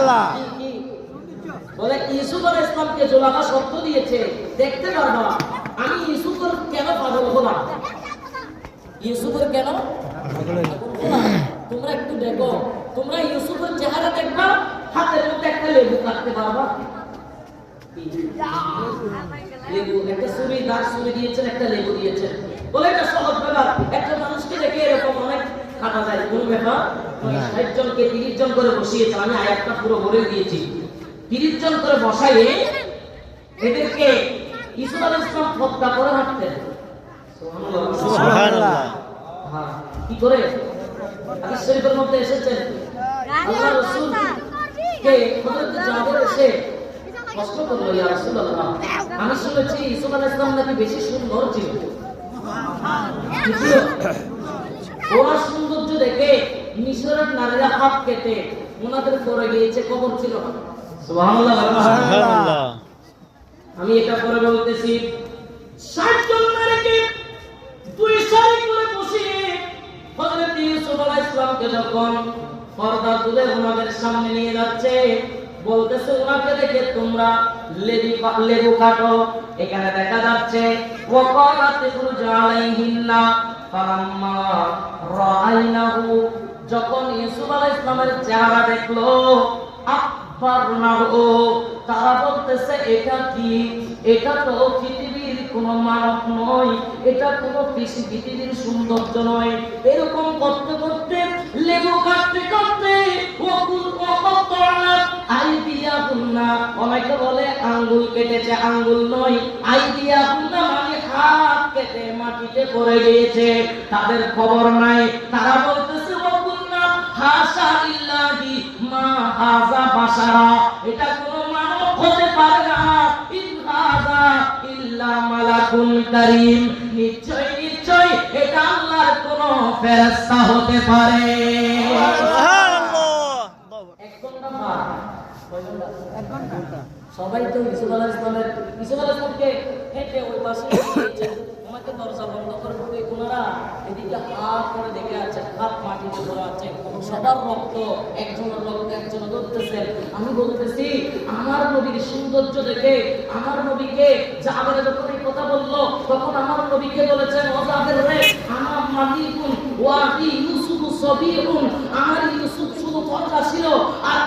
সুবহানাল্লাহ। বলে ইউসুফ আলাইহিস সালামকে জুলাইখা শব্দ দিয়েছে দেখতে পারবা আমি ইউসুফের কেন পাগল হলাম ইউসুফের কেন তোমরা একটু দেখো তোমরা ইউসুফের চেহারা দেখবা হাতের মধ্যে একটা লেবু কাটতে পারবা লেবু একটা ছুরি দিয়েছেন একটা লেবু দিয়েছেন বলে এটা সহজ ব্যাপার একটা মানুষকে দেখে এরকম অনেক কাটা যায় কোন ব্যাপার 60 জনকে 30 জন করে বসিয়েছে আমি আয়াতটা পুরো বলে দিয়েছি 30 জন করে বসাইয়ে এদেরকে ইউসুফ আলাইহিস সালাম হত্যা করে হাঁটতেন সুবহানাল্লাহ। হ্যাঁ কি করে হাদিস শরীফের মধ্যে এসেছে আল্লাহর রাসূল কে হযরত জাবের এসে প্রশ্ন করলো ইয়া রাসূলুল্লাহ আমি শুনেছি ইউসুফ আলাইহিস সালাম নাকি বেশি সুন্দর ছিল ওরা সৌন্দর্য দেখে মিশরের নারীরা হাত কেটে ওনাদের পরে গিয়েছে কবর ছিল না সুবহানাল্লাহ সুবহানাল্লাহ। আমি এটা পরে বলতেছি 60 জন নারীকে দুই সারি করে বসিয়ে হযরত ইউসুফ আলাইহিস সালামকে যখন পর্দা তুলে ওনাদের সামনে নিয়ে যাচ্ছে বলতেছে ওনাকে দেখে তোমরা লেবু কাটো এখানে দেখা যাচ্ছে ওয়াকালাত খুরুজ আলাইহিন্না ফালাম্মা রাআইনাহু যখন ইউসুফ আলাইহিস সালামের চেহারা দেখলো আকবারনাহু তারা বলতেছে এটা কি এটা তো পৃথিবীর কোন মানব নয় এটা কোন পৃথিবীর সৌন্দর্য নয় এরকম করতে করতে লেবু কাটতে কাটতে অনেকে বলে আঙ্গুল কেটেছে আঙ্গুল নয় আইডিয়া মানে হাত কেটে মাটিতে পড়ে গিয়েছে তাদের খবর নাই তারা বলতেছে হাসা ইল্লাহি মা হাযা বাশারা এটা কোন মানব হতে পারে না ইন হাযা ইল্লা মালাকুন কারীম নিশ্চয় এটা আল্লাহর কোন ফেরেশতা হতে পারে সুবহানাল্লাহ। এক ঘন্টা পার এক ঘন্টা সবাই তো ইউসুফ আলাইহিস সালামকে হেঁটে ওই পাশে গিয়েছে ওনাকে দরজা বন্ধ করে ঢুকে ওনারা এদিকে হাত করে দেখে আছে হাত মাটিতে পড়ে আছে সবার রক্ত একজনের রক্ত একজন ধরতেছেন আমি বলতেছি আমার নবীর সৌন্দর্য দেখে আমার নবীকে জাবের যখন এই কথা বললো তখন আমার নবীকে বলেছেন ও জাবের রে আমার মালিকুন ওয়াহি ইউসুফ সবিহুন আমার ইউসুফ শুধু কথা ছিল আর